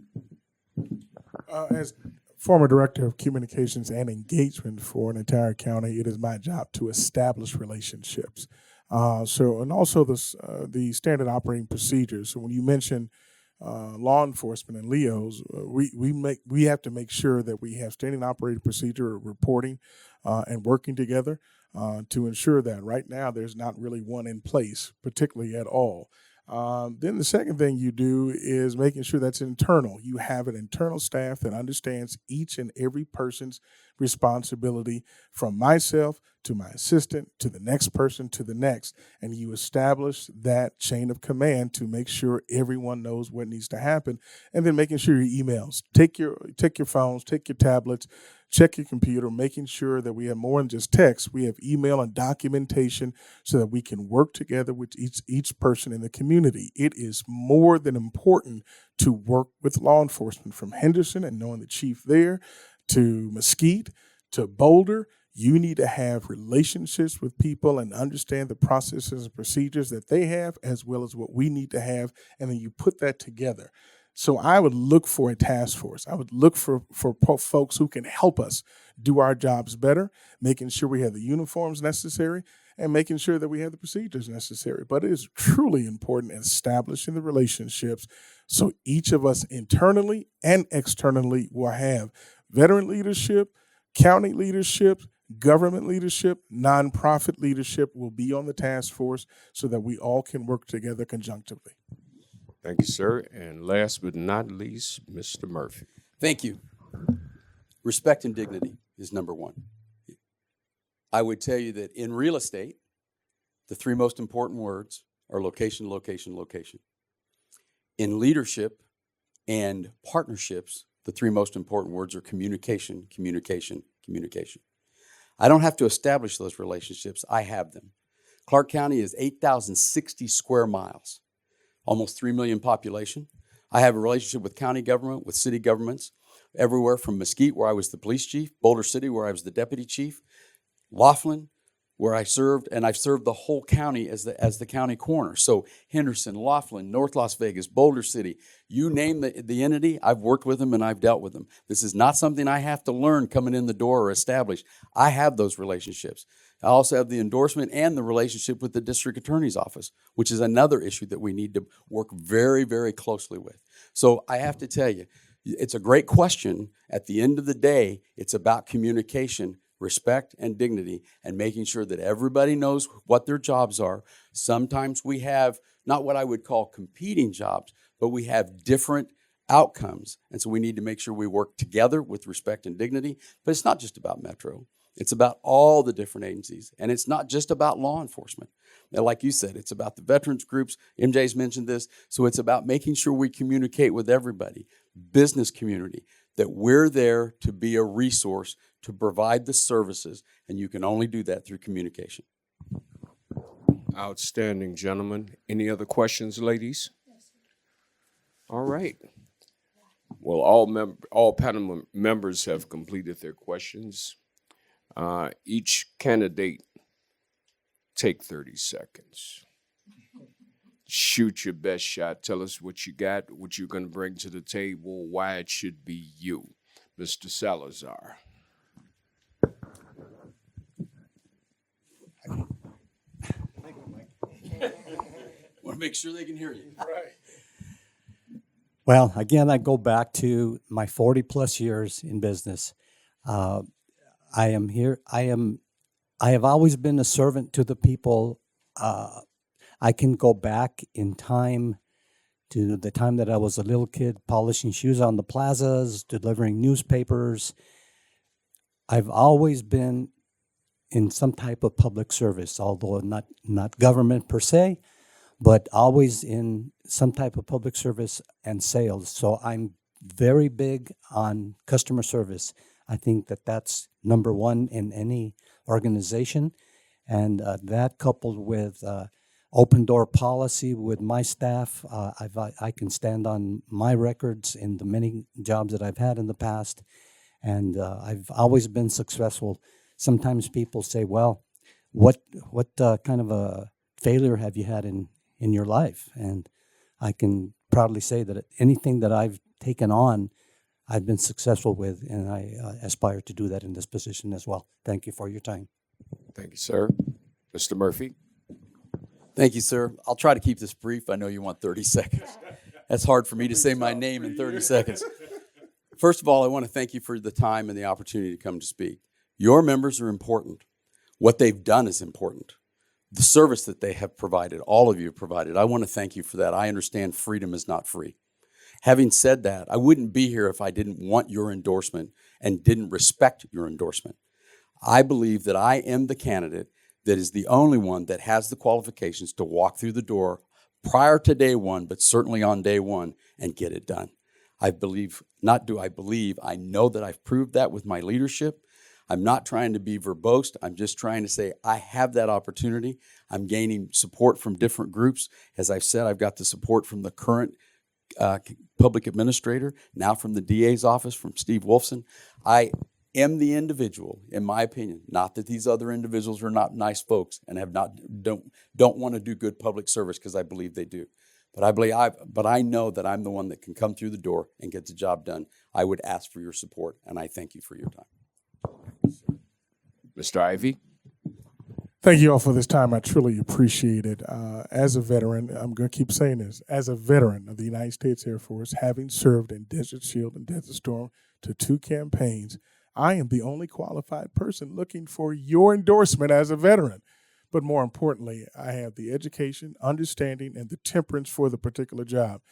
As former director of communications and engagement for an entire county, it is my job to establish relationships. And also the standard operating procedures. So when you mention law enforcement and LEOs, we have to make sure that we have standing operating procedure reporting and working together to ensure that. Right now there's not really one in place, particularly at all. Then the second thing you do is making sure that's internal. You have an internal staff that understands each and every person's responsibility, from myself to my assistant to the next person to the next, and you establish that chain of command to make sure everyone knows what needs to happen. And then making sure your emails, take your phones, take your tablets, check your computer, making sure that we have more than just text. We have email and documentation so that we can work together with each person in the community. It is more than important to work with law enforcement, from Henderson and knowing the chief there to Mesquite to Boulder. You need to have relationships with people and understand the processes and procedures that they have as well as what we need to have, and then you put that together. So I would look for a task force. I would look for folks who can help us do our jobs better, making sure we have the uniforms necessary and making sure that we have the procedures necessary. But it is truly important establishing the relationships so each of us internally and externally will have veteran leadership, county leadership, government leadership, nonprofit leadership will be on the task force so that we all can work together conjunctively. Thank you, sir. And last but not least, Mr. Murphy. Thank you. Respect and dignity is number one. I would tell you that in real estate, the three most important words are location, location, location. In leadership and partnerships, the three most important words are communication, communication, communication. I don't have to establish those relationships. I have them. Clark County is 8,060 square miles, almost 3 million population. I have a relationship with county government, with city governments, everywhere from Mesquite, where I was the police chief, Boulder City, where I was the deputy chief, Laughlin, where I served, and I've served the whole county as the county coroner. So Henderson, Laughlin, North Las Vegas, Boulder City, you name the entity, I've worked with them and I've dealt with them. This is not something I have to learn coming in the door or establish. I have those relationships. I also have the endorsement and the relationship with the district attorney's office, which is another issue that we need to work very, very closely with. So I have to tell you, it's a great question. At the end of the day, it's about communication, respect, and dignity, and making sure that everybody knows what their jobs are. Sometimes we have not what I would call competing jobs, but we have different outcomes. And so we need to make sure we work together with respect and dignity. But it's not just about Metro. It's about all the different agencies. And it's not just about law enforcement. Now, like you said, it's about the veterans groups. MJ's mentioned this. So it's about making sure we communicate with everybody, business community, that we're there to be a resource to provide the services, and you can only do that through communication. Outstanding, gentlemen. Any other questions, ladies? Yes, sir. All right. Well, all panel members have completed their questions. Each candidate, take 30 seconds. Shoot your best shot. Tell us what you got, what you're going to bring to the table, why it should be you. Mr. Salazar. Want to make sure they can hear you. Right. Well, again, I go back to my 40 plus years in business. I am here. I have always been a servant to the people. I can go back in time to the time that I was a little kid polishing shoes on the plazas, delivering newspapers. I've always been in some type of public service, although not government per se, but always in some type of public service and sales. So I'm very big on customer service. I think that that's number one in any organization. And that coupled with open door policy with my staff, I can stand on my records in the many jobs that I've had in the past. And I've always been successful. Sometimes people say, well, what kind of a failure have you had in your life? And I can proudly say that anything that I've taken on, I've been successful with, and I aspire to do that in this position as well. Thank you for your time. Thank you, sir. Mr. Murphy. Thank you, sir. I'll try to keep this brief. I know you want 30 seconds. That's hard for me to say my name in 30 seconds. First of all, I want to thank you for the time and the opportunity to come to speak. Your members are important. What they've done is important. The service that they have provided, all of you have provided, I want to thank you for that. I understand freedom is not free. Having said that, I wouldn't be here if I didn't want your endorsement and didn't respect your endorsement. I believe that I am the candidate that is the only one that has the qualifications to walk through the door prior to day one, but certainly on day one, and get it done. I believe, not do I believe, I know that I've proved that with my leadership. I'm not trying to be verbose. I'm just trying to say I have that opportunity. I'm gaining support from different groups. As I've said, I've got the support from the current public administrator, now from the DA's office, from Steve Wolfson. I am the individual, in my opinion, not that these other individuals are not nice folks and don't want to do good public service, because I believe they do. But I know that I'm the one that can come through the door and get the job done. I would ask for your support, and I thank you for your time. Mr. Ivey? Thank you all for this time. I truly appreciate it. As a veteran, I'm going to keep saying this, as a veteran of the United States Air Force, having served in Desert Shield and Desert Storm to 2 campaigns, I am the only qualified person looking for your endorsement as a veteran. But more importantly, I have the education, understanding, and the temperance for the particular job.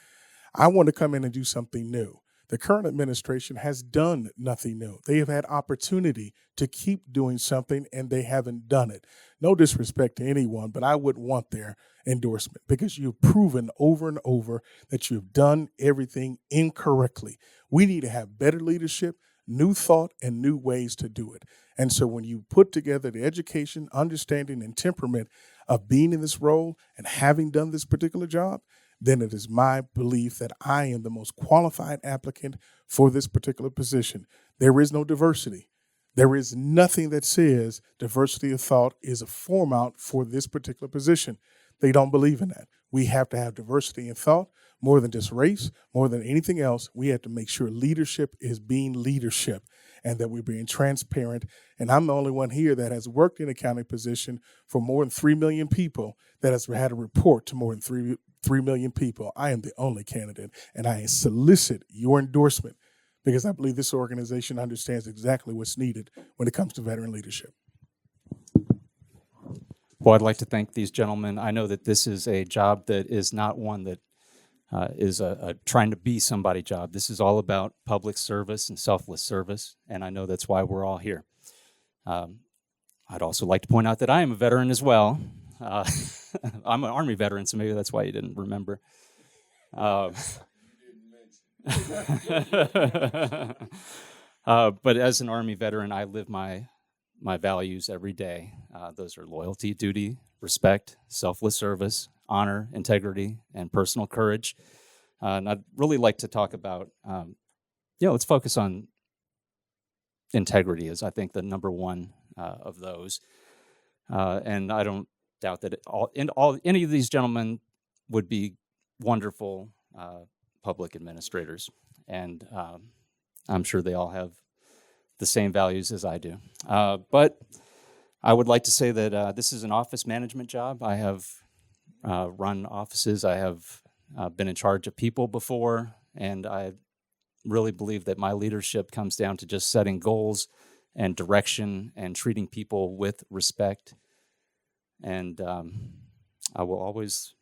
I want to come in and do something new. The current administration has done nothing new. They have had opportunity to keep doing something, and they haven't done it. No disrespect to anyone, but I would want their endorsement, because you've proven over and over that you've done everything incorrectly. We need to have better leadership, new thought, and new ways to do it. And so when you put together the education, understanding, and temperament of being in this role and having done this particular job, then it is my belief that I am the most qualified applicant for this particular position. There is no diversity. There is nothing that says diversity of thought is a form-out for this particular position. They don't believe in that. We have to have diversity in thought, more than just race, more than anything else. We have to make sure leadership is being leadership, and that we're being transparent. And I'm the only one here that has worked in a county position for more than 3 million people, that has had a report to more than 3 million people. I am the only candidate, and I solicit your endorsement, because I believe this organization understands exactly what's needed when it comes to veteran leadership. Well, I'd like to thank these gentlemen. I know that this is a job that is not one that is a trying to be somebody job. This is all about public service and selfless service, and I know that's why we're all here. I'd also like to point out that I am a veteran as well. I'm an Army veteran, so maybe that's why you didn't remember. But as an Army veteran, I live my values every day. Those are loyalty, duty, respect, selfless service, honor, integrity, and personal courage. And I'd really like to talk about, let's focus on integrity as I think the number one of those. And I don't doubt that any of these gentlemen would be wonderful public administrators. And I'm sure they all have the same values as I do. But I would like to say that this is an office management job. I have run offices. I have been in charge of people before, and I really believe that my leadership comes down to just setting goals and direction and treating people with respect. And I will always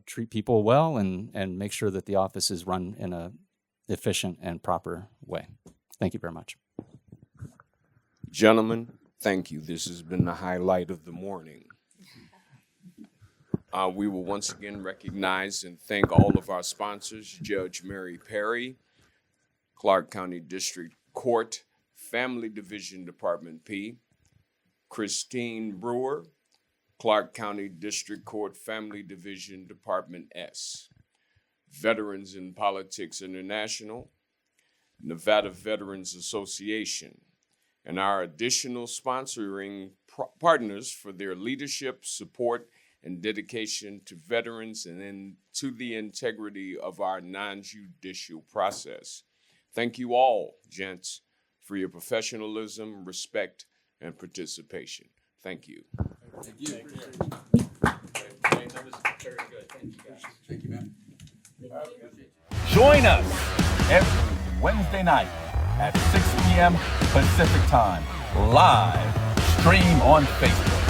treat people well and make sure that the office is run in an efficient and proper way. Thank you very much. Gentlemen, thank you. This has been the highlight of the morning. We will once again recognize and thank all of our sponsors: Judge Mary Perry, Clark County District Court, Family Division Department P, Christine Brewer, Clark County District Court, Family Division Department S, Veterans in Politics International, Nevada Veterans Association, and our additional sponsoring partners for their leadership, support, and dedication to veterans and then to the integrity of our non-judicial process. Thank you all, gents, for your professionalism, respect, and participation. Thank you. Thank you. That was very good. Thank you, guys. Thank you, man. Join us every Wednesday night at 6 p.m. Pacific Time, live stream on Facebook.